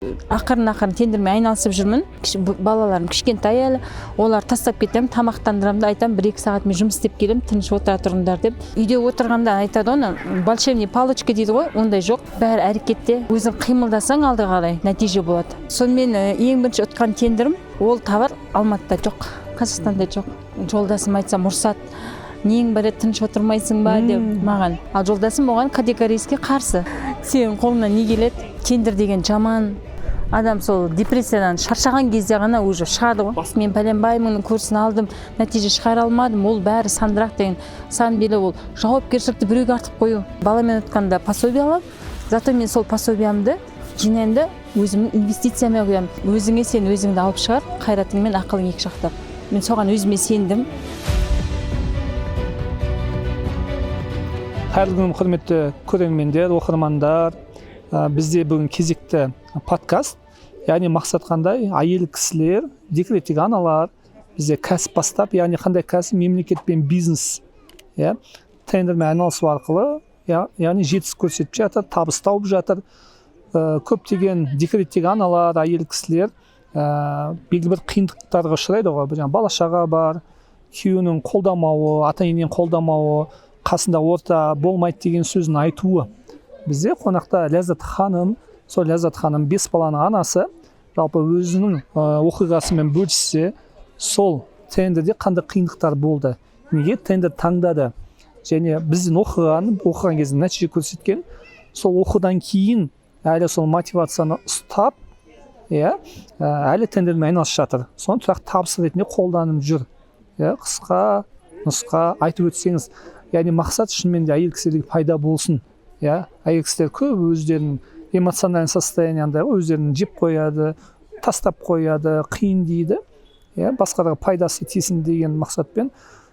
ақырын тендермен айналысып жүрмін. Балаларым кішкентай әлі, олар тастап кетем, тамақтандырамын да айтам, 1-2 сағат мен жұмыс істеп келем, тыныш отыра тұрыңдар деп. Үйде отырғанда айтады оны, волшебный палочка дейді ғой, ондай жоқ. Бәрі әрекетте, өзің қимылдасаң алды қалай нәтиже болады. Сонымен ең бірінші ұтқан тендерім, ол товар Алматыда жоқ, Қазақстанда жоқ. Жолдасым айтсам ұрсады. Нең бар еді, тыныш отырмайсың ба деп маған. Ал жолдасым оған категорически қарсы. Сенің қолыңнан не келеді? Тендер деген жаман. Адам сол депрессиядан шаршаған кезде ғана уже шығады ғой. Мен пәленбаймын курсын алдым, нәтиже шығара алмадым. Ол бәрі сандырақ деген. Самом деле ол жауапкершілікті біреуге артып қою. Баламен өтканда пособие алам. Зато мен сол пособиямды жинаймын да өзімнің инвестицияма құямын. Өзіңе сен өзіңді алып шығар, қайратың мен ақылың екі жақтап. Мен соған өзіме сендім. Қайырлы күн, құрметті көрермендер, оқырмандар. Бізде бүгін кезекті подкаст. Яғни мақсат қандай? Әйел кісілер, декреттегі аналар бізде кәсіп бастап, яғни қандай кәсіп? Мемлекет пен бизнес, тендермен айналысу арқылы, яғни жетістік көрсетіп жатыр, табыс тауып жатыр. Көптеген декреттегі аналар, әйел кісілер белгілі бір қиындықтарға ұшырайды ғой. Бала шаға бар, күйеуінің қолдамауы, ата-ененің қолдамауы, қасында орта болмайды деген сөзін айтуы. Бізде қонақта Ләззат ханым, сол Ләззат ханым 5 баланың анасы, жалпы өзінің оқиғасымен бөліссе, сол тендерде қандай қиындықтар болды, неге тендер таңдады, және біздің оқыған кезде нәтиже көрсеткен, сол оқудан кейін әлі сол мотивацияны ұстап, әлі тендермен айналысып жатыр. Соны тұрақ табыс ретінде қолданып жүр. Қысқа нұсқа айтып өтсеңіз, яғни мақсат шынымен де әйел кісілерге пайда болсын. Әйел кісілер көп өздерінің эмоциональный состояниеда өздерін жеп қояды, тастап қояды, қиын дейді. Басқаларға пайдасы тисін деген мақсатпен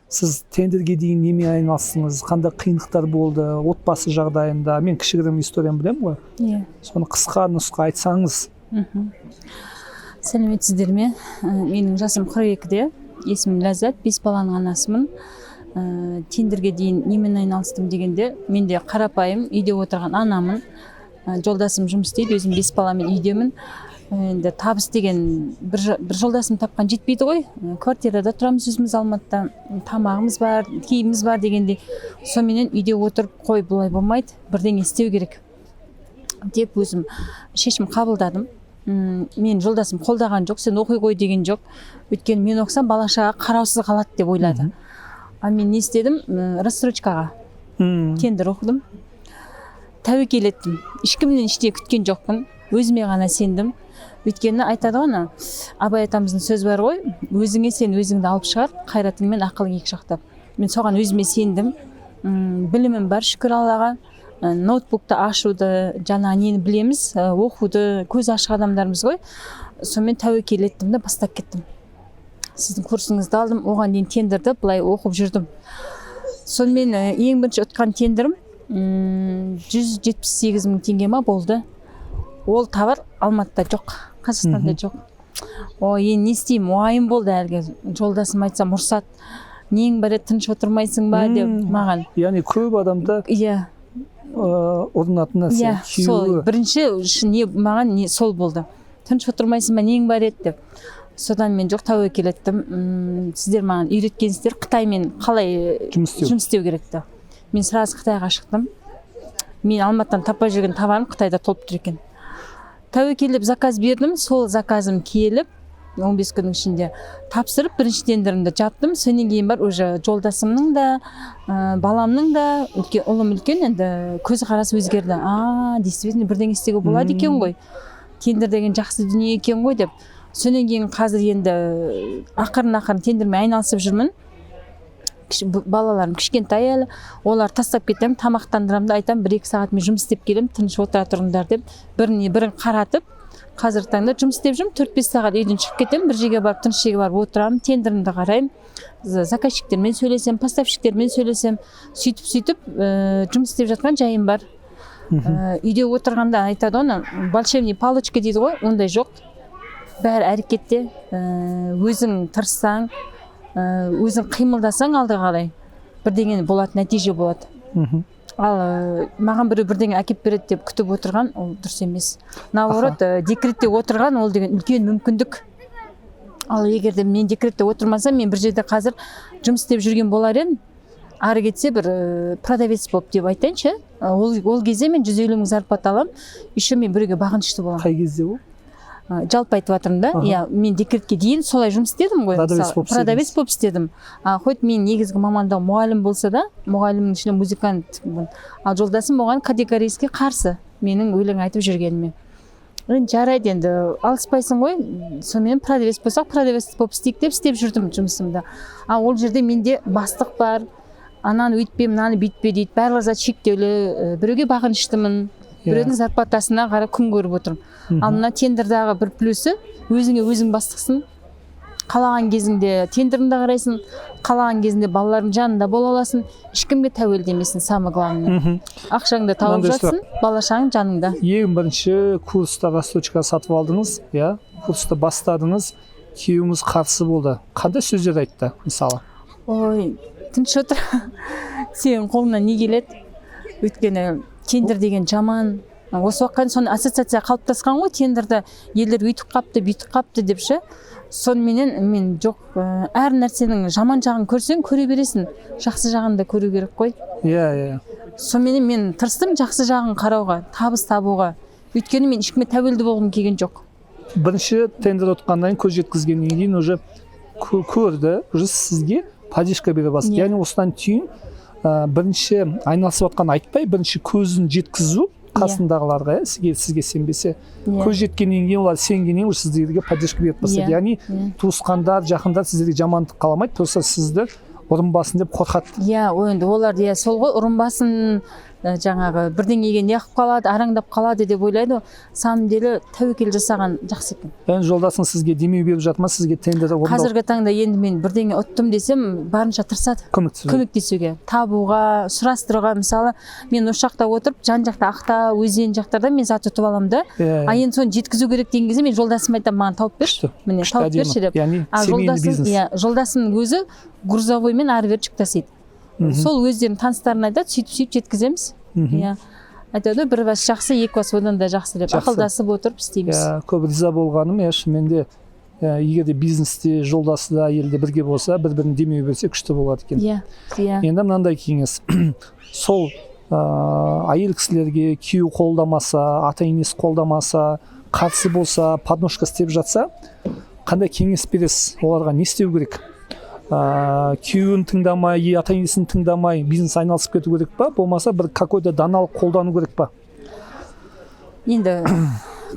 сіз тендерге дейін немен айналыстыңыз, қандай қиындықтар болды, отбасы жағдайында. Мен кішігірім историяны білемін ғой. Соны қысқа нұсқа айтсаңыз. Сәлеметсіздер ме? Менің жасым 42-де, есімім Ләззат, 5 баланың анасымын. Тендерге дейін немен айналыстым дегенде, менде қарапайым үйде отырған анамын. Жолдасым жұмыс істейді, өзім 5 баламен үйдемін. Енді табыс деген бір жолдасым тапқан жетпейді ғой. Квартирада тұрамыз өзіміз Алматыда, тамағымыз бар, киіміміз бар дегенде, соменен үйде отырып қой бұлай болмайды, бірдеңе істеу керек деп өзім шешім қабылдадым. Мен жолдасым қолдаған жоқ, сен оқи қой деген жоқ. Өйткені мен оқысам бала-шаға қараусыз қалады деп ойлады. А мен не істедім? Рассрочкаға тендер оқыдым. Тәуекел еттім. Ешкімнен іште күткен жоқпын. Өзіме ғана сендім. Өйткені айтады ғана, Абай атамыздың сөз бар ғой, өзіңе сен өзіңді алып шығар, қайратың мен ақылың екі жақтап. Мен соған өзіме сендім. Білімім бар, шүкір Аллаға. Ноутбукты ашуды, жаңа нені білеміз, оқуды, көз ашық адамдарымыз ғой. Сонымен тәуекел еттім де бастап кеттім. Сіздің курсыңызды алдым, оған дейін тендерді былай оқып жүрдім. Сонымен ең бірінші ұтқан тендерім 178 мың теңге ма болды. Ол товар Алматыда жоқ, Қазақстанда жоқ. Не істеймін, уайым болды әлгі. Жолдасым айтсам ұрсады. Нең бар еді, тыныш отырмайсың ба деп маған. Яғни көп адамда орнатың нәрсе. Сол бірінші маған сол болды. Тыныш отырмайсың ба, нең бар еді деп. Содан мен жоқ тәуекел еттім. Сіздер маған үйреткенсіздер Қытаймен қалай жұмыс істеу керекті. Мен сразу Қытайға шықтым. Мен Алматыдан таппай жүрген товарым Қытайда толып тұр екен. Тәуекелдеп заказ бердім, сол заказым келіп 15 күннің ішінде тапсырып бірінші тендерімді жаптым. Сонан кейін бар уже жолдасымның да, баламның да, ұлым үлкен, енді көзі қарасы өзгерді. Действительно бірдеңе істеуге болады екен ғой. Тендер деген жақсы дүние екен ғой деп. Сонан кейін қазір енді ақырын тендермен айналысып жүрмін. Балаларым кішкентай әлі, олар тастап кетем, тамақтандырамын да айтам, 1-2 сағат мен жұмыс істеп келем, тыныш отыра тұрыңдар деп, бірін қаратып, қазір таңда жұмыс істеп жүрмін, 4-5 сағат үйден шығып кетем, бір жерге барып, тыныш жерге барып отырамын, тендерімді қараймын, заказчиктермен сөйлесем, поставщиктермен сөйлесем, сөйтіп жұмыс істеп жатқан жайым бар. Үйде отырғанда айтады оны, волшебный палочка дейді ғой, ондай жоқ. Бәрі әрекетте, өзің тырыссаң, өзің қимылдасаң алды қалай бірдеңе болады, нәтиже болады. ал маған біреу бірдеңе әкеп береді деп күтіп отырған ол дұрыс емес. Наоборот, декретте отырған ол деген үлкен мүмкіндік. Ал егер де мен декретте отырмасам, мен бір жерде қазір жұмыс істеп жүрген болар едім. Ары кетсе бір продавец болып деп айтайыншы. Ол кезде мен 150 мың зарплата аламын. Еще мен біреуге бағынышты боламын. Қай кезде ол? Жалпы айтып жатырмын да. Иә, мен декретке дейін солай жұмыс істедім ғой. Продавец болып істедім. Хоть мен негізгі мамандығым мұғалім болса да, мұғалімнің ішінде музыкантпын. Ал жолдасым оған категорически қарсы. Менің өлең айтып жүргеніме. Жарайды, енді алыспайсың ғой. Сонымен продавец болсақ, продавец болып істейік деп істеп жүрдім жұмысымда. Ол жерде менде бастық бар. Ананы өйтпе, мынаны бүйтпе дейді. Барлығы зат шектеулі. Біреуге бағыныштымын. Біреудің зарплатасына қарап күн көріп отырмын. Ал мына тендердағы бір плюсы, өзіңе өзің бастықсың. Қалаған кезіңде тендеріңді қарайсың, қалаған кезінде балалардың жанында бола аласың, ешкімге тәуелді емессің, самое главное. Ақшаңды тауып жатсың, бала-шағаң жаныңда. Ең бірінші курста рассрочка сатып алдыңыз, иә, курсты бастадыңыз, күйеуіңіз қарсы болды. Қандай сөздер айтты, мысалы? Ой, тыныш отыр. Сенің қолыңнан не келеді? Өйткені тендер деген жаман. Осы уақытқа соны ассоциация қалыптасқан ғой, тендерді елдер өйтіп қапты, бүйтіп қапты деп ше. Сонымен мен жоқ, әр нәрсенің жаман жағын көрсең көре бересің, жақсы жағын да көру керек қой. Иә. Сонымен мен тырыстым жақсы жағын қарауға, табыс табуға. Өйткені мен ешкімге тәуелді болғым келген жоқ. Бірінші тендер отқаннан кейін, көз жеткізгеннен кейін уже көрді, уже сізге поддержка бере бастады. Яғни осыдан түйін бірінші айналысып отқан айтпай, бірінші көзін жеткізу қасындағыларға, сізге сенбесе, көз жеткеннен кейін олар сенгеннен кейін сіздерге поддержка беріп бастайды. Яғни туысқандар, жақындар сіздерге жамандық қаламайды, просто сізді ұрынбасын деп қорқады. Иә, енді олар сол ғой, ұрынбасын, жаңағы бірдеңеге не қылып қалады, араңдап қалады деп ойлайды. Самом деле тәуекел жасаған жақсы екен. Яғни жолдасың сізге демеу беріп жатыр ма, сізге тендерді орындау? Қазіргі таңда енді мен бірдеңе ұттым десем, барынша тырысады. Көмектесуге, табуға, сұрастыруға. Мысалы, мен осы жақта отырып, жан жақта Ақтау, Өзен жақтарда мен зат ұтып аламын да. Енді соны жеткізу керек деген кезде мен жолдасыма айтамын, маған тауып берші. Міне, тауып берші деп. Яғни семейный бизнес. Жолдасымның өзі грузовоймен ары бері жүк тасиды. Сол өздерінің таныстарына айтады, сөйтіп жеткіземіз. Айтады, бір бас жақсы, екі бас одан да жақсы деп ақылдасып отырып істейміз. Көп риза болғаным, шынымен егер де бизнесте жолдасы да әйелде бірге болса, бір-бірін демеу берсе күшті болады екен. Енді мынандай кеңес. Сол әйел кісілерге күйеу қолдамаса, ата-енесі қолдамаса, қарсы болса, подножка істеп жатса, қандай кеңес бересіз? Оларға не істеу керек? Күйеуін тыңдамай, ата-енесін тыңдамай бизнес айналысып кету керек па, болмаса бір какой-то даналық қолдану керек па? Енді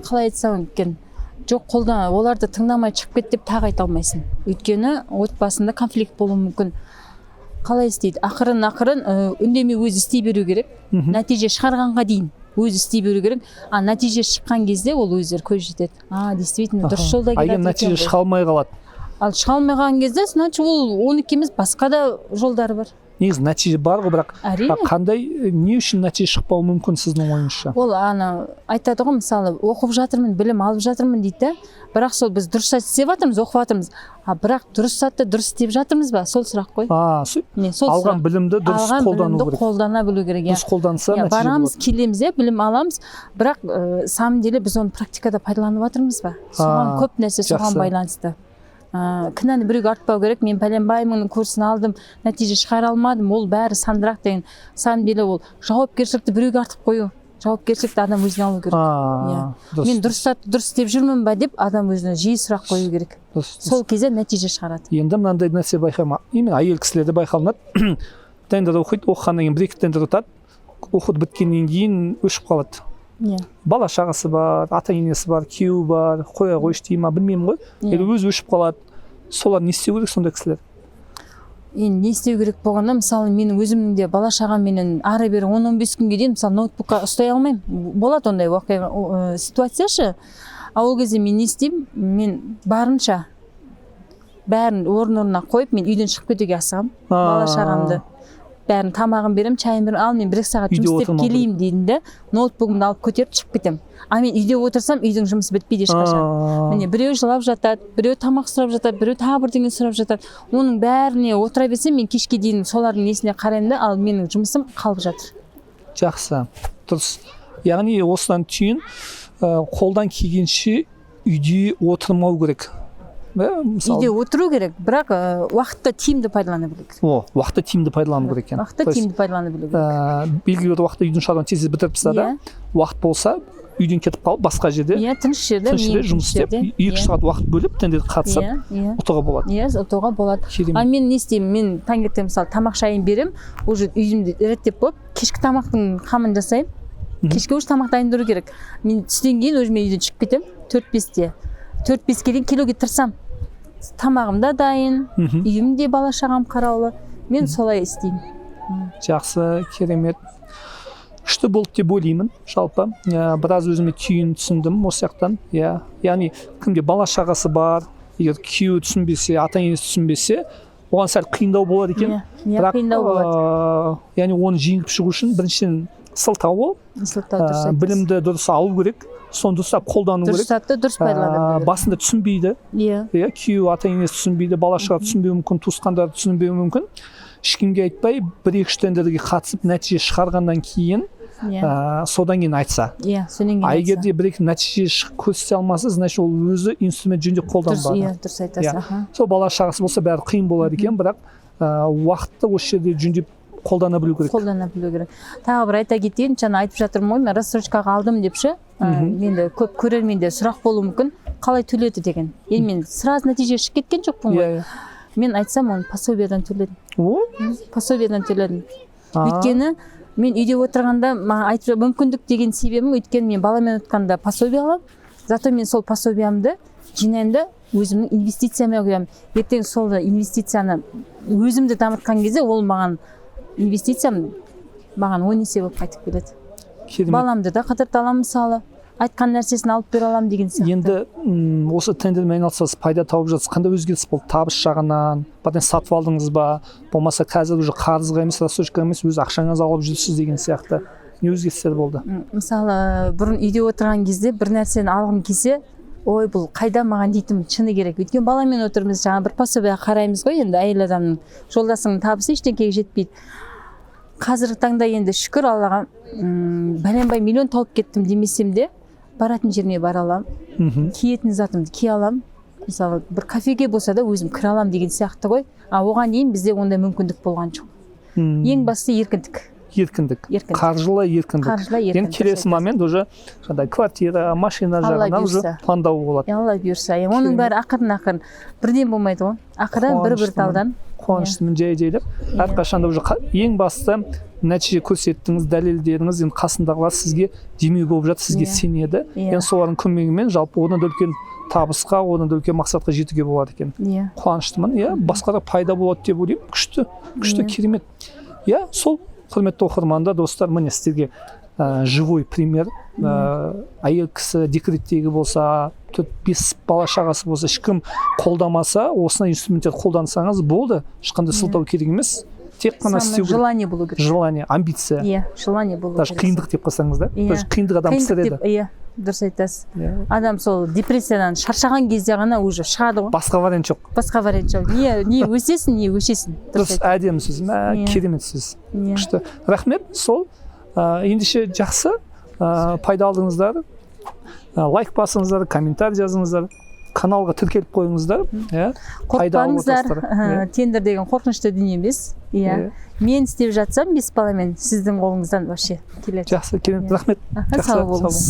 қалай айтсам екен, жоқ, оларды тыңдамай шығып кет деп тағы айта алмайсың. Өйткені отбасында конфликт болуы мүмкін. Қалай істейді? Ақырын үндемей өзі істей беру керек. Нәтиже шығарғанға дейін өзі істей беру керек. Нәтиже шыққан кезде ол өздері көз жетеді. Действительно дұрыс жолда келеді. Егер нәтиже шыға алмай қалады. Ал шыға алмаған кезде, значит ол оныкі емес, басқа да жолдары бар. Негізі нәтиже бар ғой, бірақ қандай, не үшін нәтиже шықпауы мүмкін сіздің ойыңызша? Ол айтады ғой, мысалы, оқып жатырмын, білім алып жатырмын дейді, бірақ сол біз дұрыс істеп жатырмыз, оқып жатырмыз. Бірақ дұрыс затты дұрыс істеп жатырмыз ба? Сол сұрақ қой. Алған білімді дұрыс қолдану керек. Қолдана білу керек. Дұрыс қолданса нәтиже болады. Барамыз, келеміз, білім аламыз, бірақ самом деле біз оны практикада пайдаланып жатырмыз ба? Соған көп нәрсе соған байланысты. Кінәні біреуге артпау керек. Мен пәленбаймын курсын алдым, нәтиже шығара алмадым, ол бәрі сандырақ деген. Самом деле ол жауапкершілікті біреуге артып қою. Жауапкершілікті адам өзіне алу керек. Мен дұрыс істеп жүрмін ба деп адам өзіне жиі сұрақ қою керек. Сол кезде нәтиже шығарады. Енді мынандай нәрсе байқаймын, именно әйел кісілерде байқалынады. Тендер оқиды, оқығаннан кейін бір-екі тендер ұтады, оқуды біткеннен кейін өшіп қалады. Бала шағасы бар, ата-енесі бар, күйеуі бар, қоя қойшы дей ма, білмеймін ғой. Өзі өшіп қалады. Солар не істеу керек, сондай кісілер? Енді не істеу керек болғанда, мысалы, менің өзімнің де бала шағамменен ары бері 10-15 күнге дейін мысалы ноутбукқа ұстай алмаймын. Болады ондай ситуацияшы. Ол кезде мен не істеймін? Мен барынша бәрін орнына қойып, мен үйден шығып кетуге асығамын. Бала шағамды бәрін тамағын берем, чайын берем, ал мен 1 сағат жұмыс істеп келейін деймін де, ноутбугымды алып көтеріп шығып кетем. Мен үйде отырсам, үйдің жұмысы бітпейді ешқашан. Міне біреу жылап жатады, біреу тамақ сұрап жатады, біреу тағы бірдеңе сұрап жатады. Оның бәріне отыра берсем, мен кешке дейін солардың несіне қараймын да, ал менің жұмысым қалып жатыр. жақсы, дұрыс. Яғни осыдан түйін қолдан келгенше үйде отырмау керек. Үйде отыру керек, бірақ уақытты тиімді пайдалана білу керек. Уақытты тиімді пайдалану керек екен. Уақытты тиімді пайдалана білу керек. Белгілі бір уақытта үйдің шаруаны тез бітіріп тастады. Уақыт болса, үйден кетіп қалып басқа жерде тыныш жерде жұмыс істеп, 2 сағат уақыт бөліп тендерге қатысып ұтуға болады. Ұтуға болады. А мен не істеймін? Мен таңертең мысалы тамақ шайын берем, уже үйімді реттеп қойып, кешкі тамақтың қамын жасаймын. Кешке уже тамақ дайындыру керек. Мен түстен кейін уже мен үйден шығып кетемін 4-5-те. 4-5-ке дейін келуге тырысамын. Тамағым да дайын, үйімде бала шағам қараулы. Мен солай істеймін. Жақсы, керемет. Күшті болды деп ойлаймын, жалпы. Біраз өзіме түйін түсіндім осы жақтан. Яғни кімде бала шағасы бар, егер күйеуі түсінбесе, ата-енесі түсінбесе, оған сәл қиындау болады екен. Бірақ қиындау болады. Яғни оны жеңіп шығу үшін біріншіден сылтау бол, білімді дұрыс алу керек, соны дұрыстап қолдану керек. Дұрыстапты дұрыс пайдалану керек. Басында түсінбейді. Күйеуі, ата-енесі түсінбейді, бала шаға түсінбеуі мүмкін, туысқандары түсінбеуі мүмкін. Ешкімге айтпай, 1-2 тендерге қатысып нәтиже шығарғаннан кейін содан кейін айтса. Егер де 1-2 нәтиже көрсете алмаса, значит ол өзі инструмент жөнінде қолданбады. Дұрыс айтасың. Сол бала шағасы болса бәрі қиын болады екен, бірақ уақытты осы жерде жөндеп қолдана білу керек. Тағы бір айта кетейін, жаңа айтып жатырмын ғой, мен рассрочкаға алдым депші. Менде көп көрерменде сұрақ болуы мүмкін, қалай төледі деген. Енді мен сразу нәтиже шығып кеткен жоқпын ғой. Мен айтсам, оны пособиядан төледім. Пособиядан төледім. Өйткені мен үйде отырғанда маған айтып мүмкіндік деген себебім, өйткені мен баламен отқанда пособия аламын. Зато мен сол пособиямды жинаймын, өзімнің инвестицияма құямын. Ертең сол инвестицияны өзімді дамытқан кезде ол маған инвестициям маған 10 есе болып қайтып келеді. Баламды да қыдырта аламын, мысалы, айтқан нәрсесін алып бере аламын деген сияқты. Енді осы тендермен айналыссаңыз, пайда тауып жатсыз, қандай өзгеріс болды? Табыс жағынан, патент сатып алдыңыз ба? Болмаса қазір уже қарызға емес, рассрочкаға емес, өз ақшаңыз алып жүрсіз деген сияқты. Не өзгерістер болды? Мысалы, бұрын үйде отырған кезде бір нәрсені алғым келсе, ой, бұл қайда маған дейтін шыны керек. Өйткені баламен отырмыз, жаңа бір пособияға қараймыз ғой, енді әйел адамның жолдасының табысы ештеңеге жетпейді. Қазіргі таңда енді шүкір Аллаға, бәленбай миллион тауып кеттім демесем де, баратын жеріне бара аламын, киетін затымды кие аламын. Мысалы, бір кафеге болса да өзім кіре аламын деген сияқты ғой. Оған дейін бізде ондай мүмкіндік болған жоқ. Ең бастысы еркіндік. Қаржылы еркіндік. Енді келесі момент уже квартира, машина жағынан уже пландау болады. Алла бұйырса. Оның бәрі ақырын бірден болмайды ғой. Ақырын бір талдан. Қуаныштымын жай-жайлап. Әрқашанда уже ең басты нәтиже көрсеттіңіз, дәлелдеріңіз, енді қасындағылар сізге демеу болып жатыр, сізге сенеді. Енді солардың көмегімен жалпы одан да үлкен табысқа, одан да үлкен мақсатқа жетуге болады екен. Қуаныштымын. Басқа да пайда болады деп ойлаймын. Күшті, керемет. Сол құрметті оқырмандар, достар, міне сіздерге живой пример. Әйел кісі декреттегі болса, 4-5 бала шағасы болса, ешкім қолдамаса, осындай инструменттер қолдансаңыз болды. Ешқандай сылтау керек емес. Тек қана істеу керек. Желание болу керек. Желание, амбиция. Желание болу керек. Даже қиындық деп қалсаңыз да. Қиындық адам пісіреді. Дұрыс айтасыз. Адам сол депрессиядан шаршаған кезде ғана уже шығады ғой. Басқа вариант жоқ. Не өсесің, не өшесің. Дұрыс, әдемі сөз, керемет сөз. Күшті. Рахмет, сол. Ендеше жақсы, пайда алдыңыздар. Лайк басыңыздар, комментарий жазыңыздар. Каналға тіркеліп қойыңыздар. Қорықпаңыздар, тендер деген қорқынышты дүние емес. Мен істеп жатсам, 5 баламен сіздің қолыңыздан вообще келеді. Жақсы, керемет. Рахмет. Сау болыңыз.